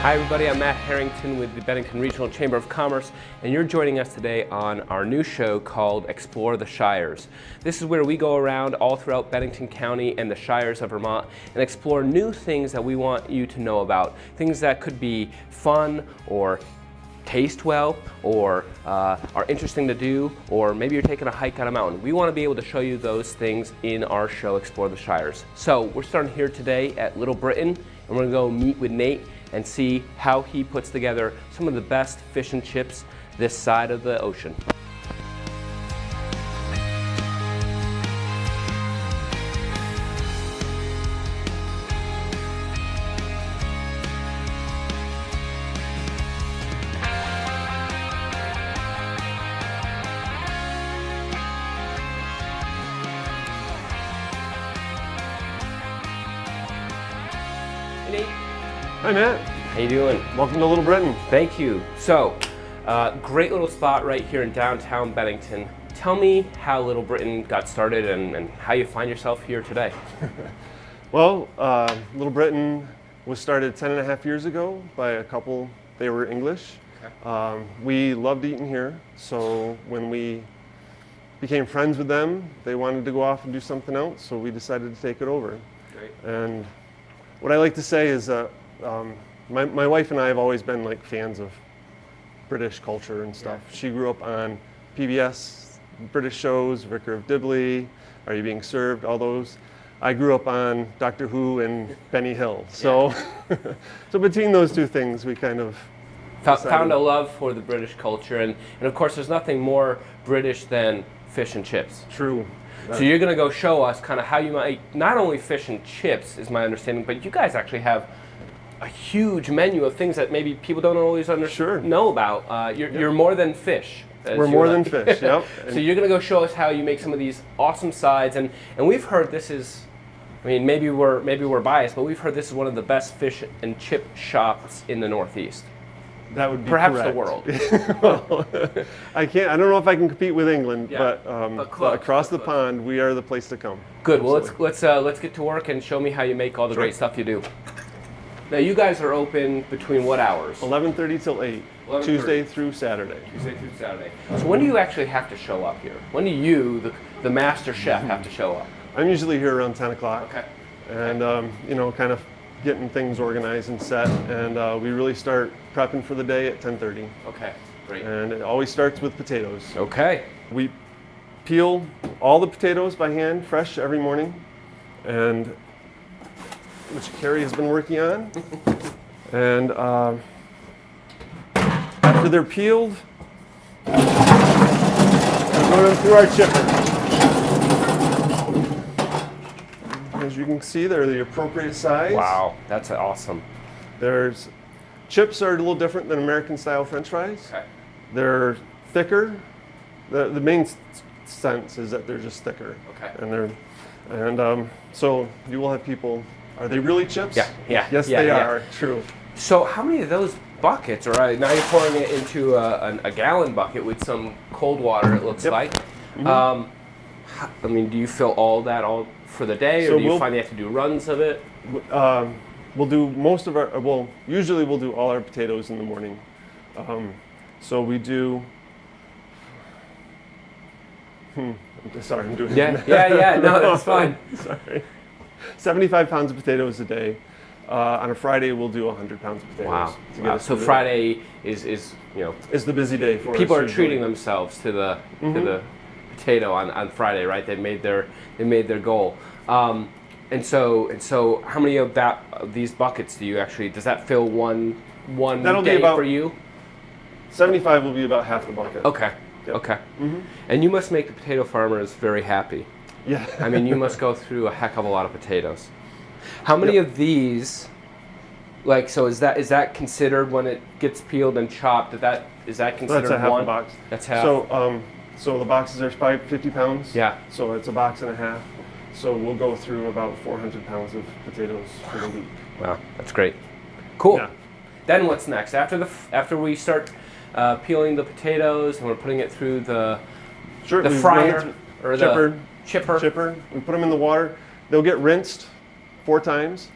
Hi everybody, I'm Matt Harrington with the Bennington Regional Chamber of Commerce, and you're joining us today on our new show called Explore the Shires. This is where we go around all throughout Bennington County and the Shires of Vermont and explore new things that we want you to know about. Things that could be fun or taste well or are interesting to do, or maybe you're taking a hike on a mountain. We want to be able to show you those things in our show Explore the Shires. So we're starting here today at Lil Britain, and we're going to go meet with Nate and see how he puts together some of the best fish and chips this side of the ocean. Hey Nate. Hi Matt. How you doing? Welcome to Lil Britain. Thank you. So, great little spot right here in downtown Bennington. Tell me how Lil Britain got started and how you find yourself here today. Well, Lil Britain was started 10.5 years ago by a couple. They were English. Okay. We loved eating here, so when we became friends with them, they wanted to go off and do something else, so we decided to take it over. Great. And what I like to say is that my wife and I have always been like fans of British culture and stuff. Yeah. She grew up on PBS, British shows, Vicar of Dibley, Are You Being Served, all those. I grew up on Doctor Who and Benny Hill. So, yeah. So between those two things, we kind of found a love for the British culture, and of course there's nothing more British than fish and chips. True. So you're going to go show us kind of how you make not only fish and chips, is my understanding, but you guys actually have a huge menu of things that maybe people don't always know about. You're more than fish. We're more than fish, yep. So you're going to go show us how you make some of these awesome sides, and we've heard this is, I mean, maybe we're biased, but we've heard this is one of the best fish and chip shops in the Northeast. That would be perhaps correct. The world. Well, I don't know if I can compete with England, yeah, but across the pond, we are the place to come. Good. Absolutely. Well, let's get to work and show me how you make all the great stuff you do. Now, you guys are open between what hours? 11:30 till 8, Tuesday through Saturday. Tuesday through Saturday. So when do you actually have to show up here? When do you, the master chef, have to show up? I'm usually here around 10 o'clock. Okay. And kind of getting things organized and set, and we really start prepping for the day at 10:30. Okay, great. And it always starts with potatoes. Okay. We peel all the potatoes by hand, fresh every morning, and which Carrie has been working on. And after they're peeled, we run them through our chipper. As you can see, they're the appropriate size. Wow, that's awesome. Chips are a little different than American style French fries. Okay. They're thicker. The main sense is that they're just thicker. Okay. And so you will have people. Are they really chips? Yeah. Yes, they are. True. So how many of those buckets, now you're pouring it into a gallon bucket with some cold water, it looks like. Mm-hmm. I mean, do you fill all that for the day, or do you find you have to do runs of it? We'll do most of our, usually we'll do all our potatoes in the morning. So we do, sorry, I'm doing it. Yeah, no, that's fine. Sorry. 75 pounds of potatoes a day. On a Friday, we'll do 100 pounds of potatoes. Wow. So Friday is the busy day for us. People are treating themselves to the potato on Friday, right? They made their goal. And so how many of these buckets do you actually, does that fill one day for you? 75 will be about half the bucket. Okay. Yep. Okay. Mm-hmm. And you must make the potato farmers very happy. Yeah. I mean, you must go through a heck of a lot of potatoes. How many of these, so is that considered when it gets peeled and chopped, is that considered That's a half one? a box. That's half. So the boxes are 50 pounds. Yeah. So it's a box and a half. So we'll go through about 400 pounds of potatoes for the week. Wow, that's great. Cool. Yeah. Then what's next? After we start peeling the potatoes and we're putting it through the fryer or the chipper. We put them in the water. They'll get rinsed 4 times.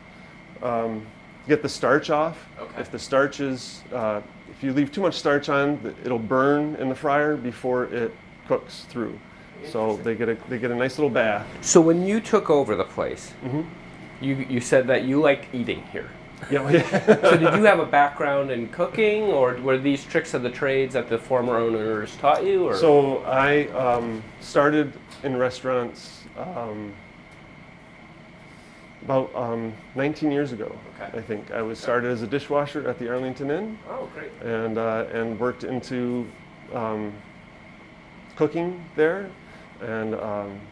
get the starch off. Okay. If the starch is, if you leave too much starch on, it'll burn in the fryer before it cooks through. So they get a nice little bath. So when you took over the place, Mm-hmm. you said that you liked eating here. Yeah. So did you have a background in cooking, or were these tricks of the trades that the former owners taught you? Or? So I started in restaurants about 19 years ago. Okay. I think I was started as a dishwasher at the Arlington Inn, Oh, great. and worked into cooking there, and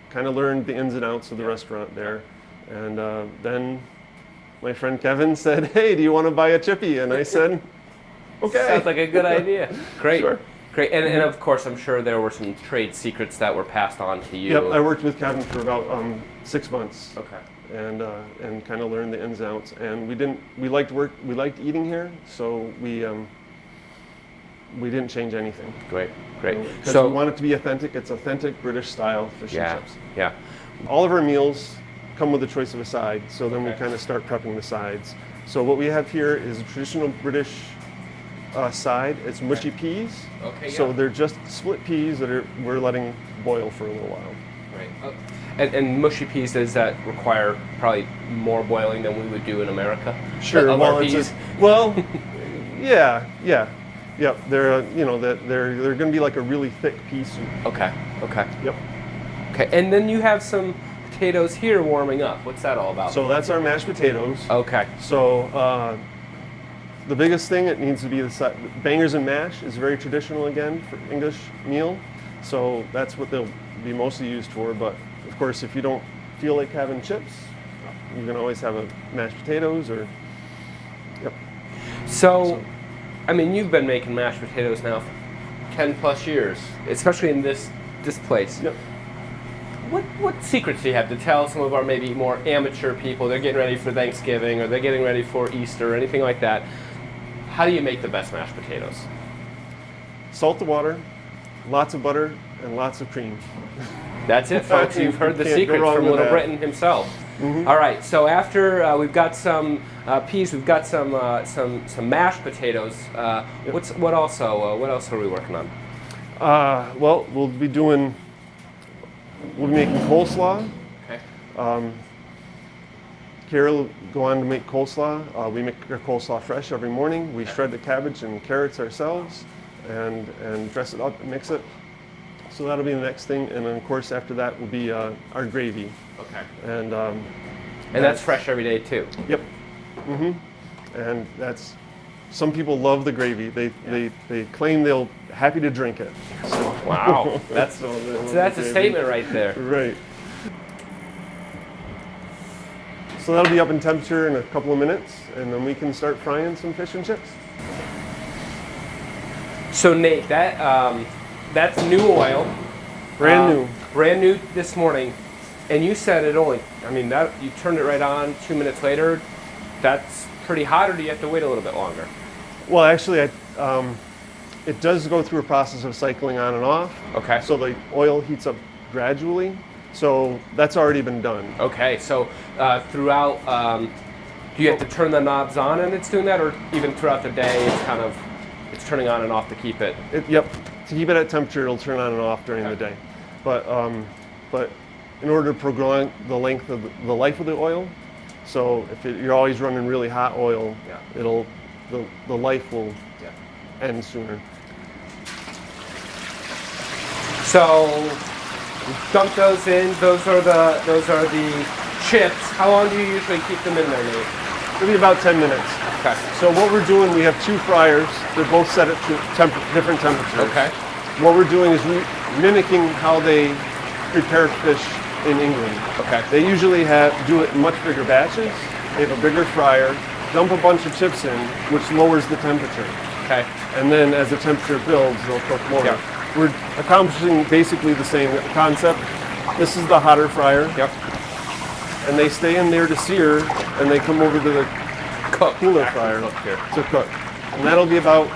kind of learned the ins and outs of the restaurant there, and then my friend Kevin said, "Hey, do you want to buy a chippy?" And I said, "Okay." Sounds like a good idea. Great. Sure. Great. And of course, I'm sure there were some trade secrets that were passed on to you. Yep, I worked with Kevin for about 6 months. Okay. And kind of learned the ins and outs. And we liked eating here, so we didn't change anything. Great. Great. Because So we want it to be authentic. It's authentic British style fish and yeah, chips. yeah. All of our meals come with a choice of a side, so then we Okay. kind of start prepping the sides. So what we have here is a traditional British side. It's mushy peas. Okay. So yeah. they're just split peas that we're letting boil for a little while. Right. And mushy peas, does that require probably more boiling than we would do in America? Sure. Of Well, our it's peas? yeah. They're they're going to be like a really thick pea soup. Okay. Okay. Yep. Okay. And then you have some potatoes here warming up. What's that all about? So that's our mashed potatoes. Okay. So the biggest thing, it needs to be the bangers and mash is very traditional again for English meal. So that's what they'll be mostly used for. But of course, if you don't feel like having chips, you can always have a mashed potatoes or. Yep. So, I mean, you've been making mashed potatoes now for 10 plus years, especially in this place. Yep. What secrets do you have to tell some of our maybe more amateur people? They're getting ready for Thanksgiving or they're getting ready for Easter or anything like that. How do you make the best mashed potatoes? Salt the water, lots of butter, and lots of cream. That's it, folks. You've heard the Can't go secrets wrong from with Lil that. Britain himself. All right. So after we've got some peas, we've got some mashed potatoes. What else are we working on? Well, we'll be making coleslaw. Okay. Carol will go on to make coleslaw. We make our coleslaw fresh every morning. We shred the cabbage and carrots ourselves and dress it up and mix it. So that'll be the next thing. And then of course after that will be our gravy. Okay. And that's fresh every day too. Yep. And some people love the gravy. They claim they'll happy to drink it. So. Wow. That's So they love that's the a gravy. statement right there. Right. So that'll be up in temperature in a couple of minutes, and then we can start frying some fish and chips. So Nate, that's new oil. Brand new this morning. And you said it only, you turned it right on 2 minutes later. That's pretty hot, or do you have to wait a little bit longer? Well, actually, it does go through a process of cycling on and off. Okay. So the oil heats up gradually. So that's already been done. Okay, so throughout, do you have to turn the knobs on and it's doing that, or even throughout the day it's turning on and off to keep it? Yep. To keep it at temperature, it'll turn on and off during the day. But in order to prolong the length of the life of the oil, so if you're always running really hot oil, the life will end sooner. So dump those in. Those are the chips. How long do you usually keep them in there, Nate? It'll be about 10 minutes. Okay. So what we're doing, we have 2 fryers. They're both set at different temperatures. Okay. What we're doing is mimicking how they prepare fish in England. Okay. They usually do it in much bigger batches. They have a bigger fryer, dump a bunch of chips in, which lowers the temperature. Okay. And then as the temperature builds, they'll cook more. Yep. We're accomplishing basically the same concept. This is the hotter fryer. Yep. And they stay in there to sear, and they come over to the cooler fryer to cook. And that'll be about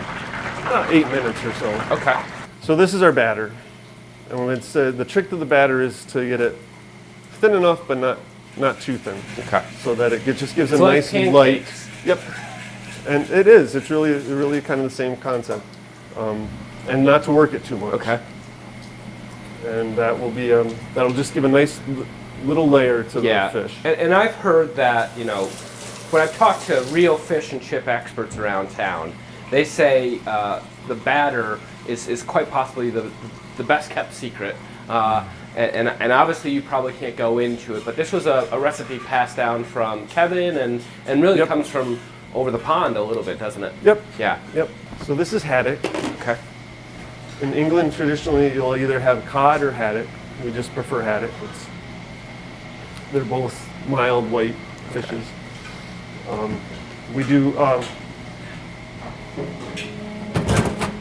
8 minutes or so. Okay. So this is our batter. And the trick to the batter is to get it thin enough, but not too thin. Okay. So that it just gives a It's like nice pancakes. light. Yep. And it is. It's really kind of the same concept. And not to work it too much. Okay. And that will be that'll just give a nice little layer to the fish. And I've heard that, you know, when I've talked to real fish and chip experts around town, they say the batter is quite possibly the best kept secret. And obviously you probably can't go into it, but this was a recipe passed down from Kevin and really comes from over the pond a little bit, doesn't it? Yep. Yeah. Yep. So this is haddock. Okay. In England, traditionally, you'll either have cod or haddock. We just prefer haddock. They're both mild white fishes. We do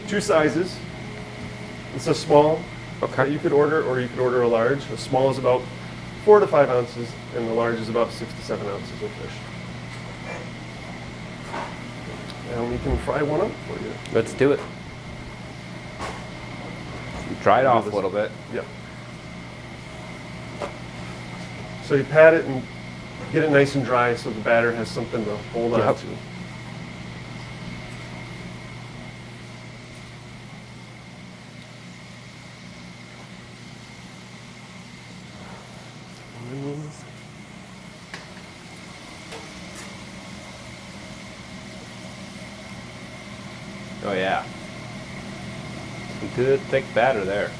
2 sizes. It's a small that you could order, or you could order a large. The small is about 4 to 5 ounces, and the large is about 6 to 7 ounces of fish. And we can fry one up for you. Let's do it. Dry it off a little bit. Yep. So you pat it and get it nice and dry so the batter has something to hold on to. Oh yeah. Good thick batter there.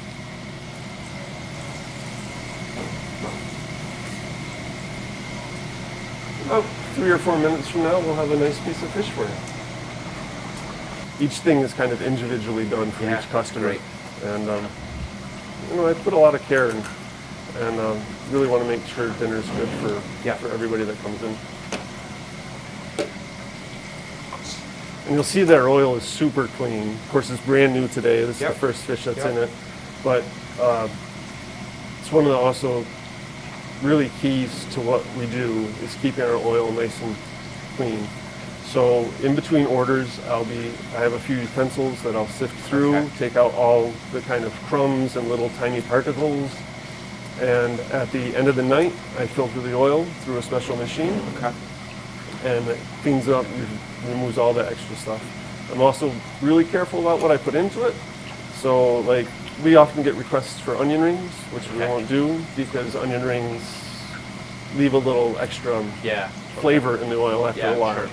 About 3 or 4 minutes from now, we'll have a nice piece of fish for you. Each thing is kind of individually done for each customer. Great. And you know, I put a lot of care in, and really want to make sure dinner's good for everybody that comes in. And you'll see that our oil is super clean. Of course, it's brand new today. This is the first fish that's in it. But it's one of the also really keys to what we do is keeping our oil nice and clean. So in between orders, I have a few utensils that I'll sift through, take out all the kind of crumbs and little tiny particles. And at the end of the night, I filter the oil through a special machine. And it cleans up, removes all the extra stuff. I'm also really careful about what I put into it. So like, we often get requests for onion rings, which we won't do because onion rings leave a little extra flavor in the oil after a while. Sure.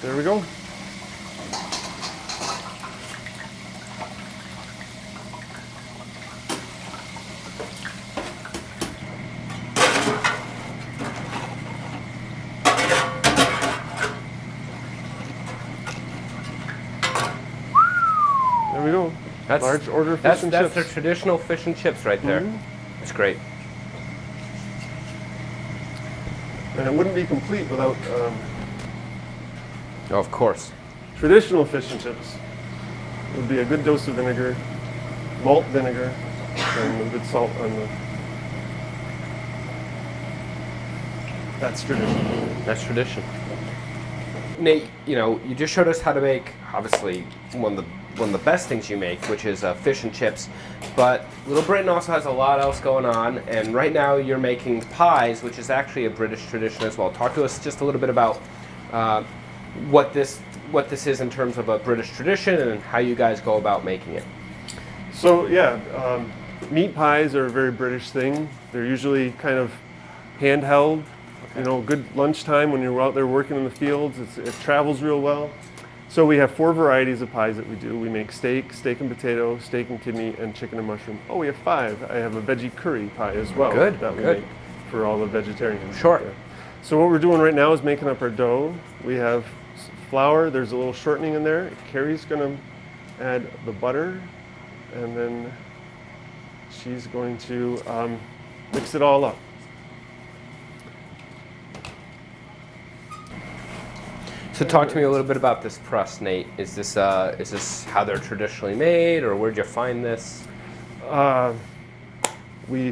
There we go. There we go. That's large order fish and chips. That's their traditional fish and chips right there. It's great. And it wouldn't be complete without Oh, of course. traditional fish and chips. It would be a good dose of vinegar, malt vinegar, and a good salt on the. That's tradition. That's tradition. Nate, you know, you just showed us how to make, obviously, one of the best things you make, which is fish and chips. But Lil Britain also has a lot else going on, and right now you're making pies, which is actually a British tradition as well. Talk to us just a little bit about what this is in terms of a British tradition and how you guys go about making it. So yeah, meat pies are a very British thing. They're usually kind of handheld. You know, good lunchtime when you're out there working in the fields. It travels real well. So we have 4 varieties of pies that we do. We make steak, steak and potato, steak and kidney, and chicken and mushroom. Oh, we have 5. I have a veggie curry pie as well. Good, that we good. make for all the vegetarians. Sure. Yeah. So what we're doing right now is making up our dough. We have flour. There's a little shortening in there. Carrie's going to add the butter, and then she's going to mix it all up. So talk to me a little bit about this crust, Nate. Is this how they're traditionally made, or where'd you find this? We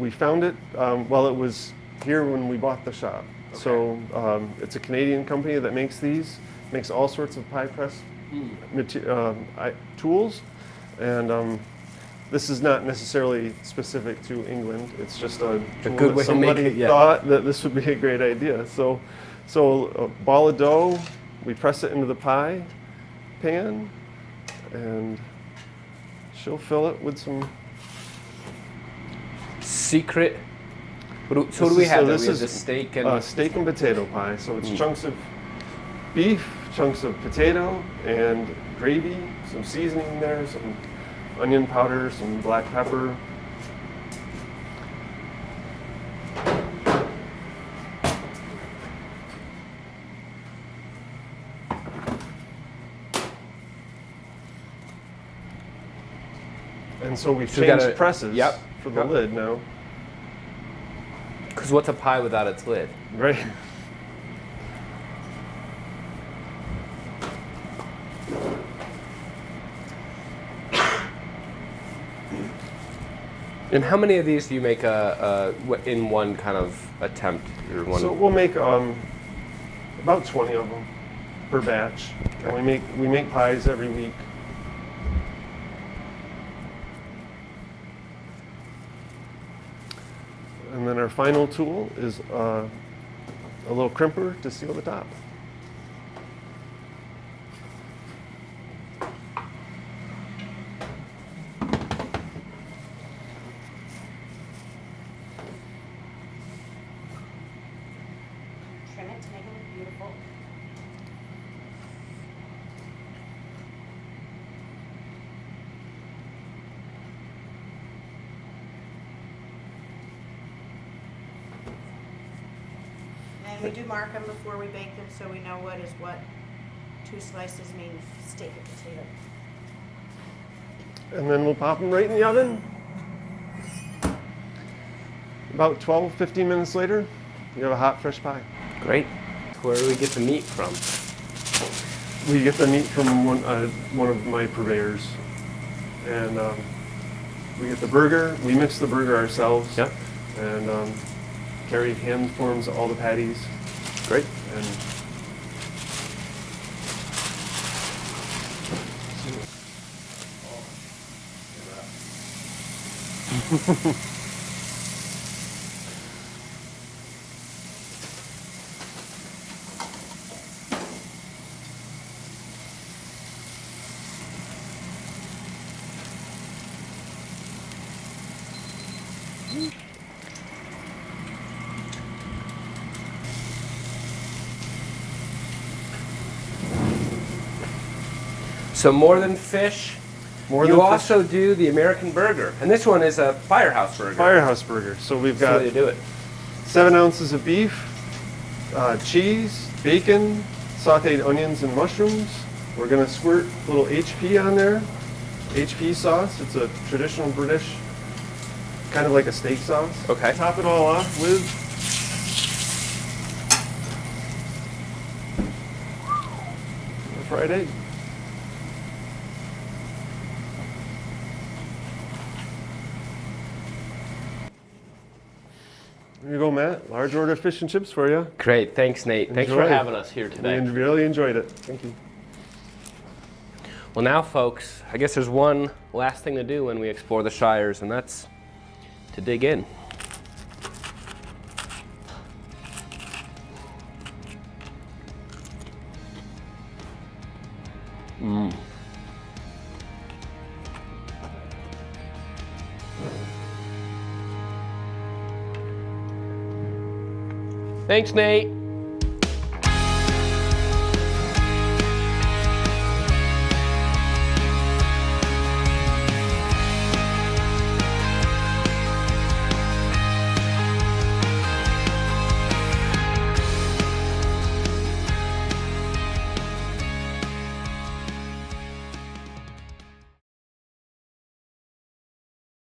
found it. Well, it was here when we bought the shop. Okay. So it's a Canadian company that makes these. makes all sorts of pie press tools, and this is not necessarily specific to England. It's just a tool good that way to make somebody it, yeah. thought that this would be a great idea. So a ball of dough, we press it into the pie pan, and she'll fill it with some secret. So what do we have? This we have is the steak and steak and potato pie. So it's chunks of beef, chunks of potato, and gravy, some seasoning there, some onion powder, some black pepper. And so we've changed presses for the lid now. Because what's a pie without its lid? Right. And how many of these do you make in one kind of attempt? Or one? So we'll make about 20 of them per batch. Okay. And we make pies every week. And then our final tool is a little crimper to seal the top. Trim it to make it look beautiful. And we do mark them before we bake them so we know what is what. 2 slices mean steak and potato. And then we'll pop them right in the oven. About 12, 15 minutes later, you have a hot, fresh pie. Great. Where do we get the meat from? We get the meat from one of my purveyors. And we get the burger. We mix the burger ourselves. Yep. And Carrie hand forms all the patties. Great. And So more than fish, you also do the American burger. And this one is a firehouse burger. Firehouse burger. So we've So got you do it. 7 ounces of beef, cheese, bacon, sauteed onions and mushrooms. We're gonna squirt a little HP on there. HP sauce. It's a traditional British, kind of like a steak sauce. Okay. Top it all off with a fried egg. There you go, Matt. Large order of fish and chips for you. Great. Thanks, Nate. Thanks for Enjoy. having us here today. We really enjoyed it. Thank you. Well, now, folks, I guess there's one last thing to do when we explore the Shires, and that's to dig in. Thanks, Nate.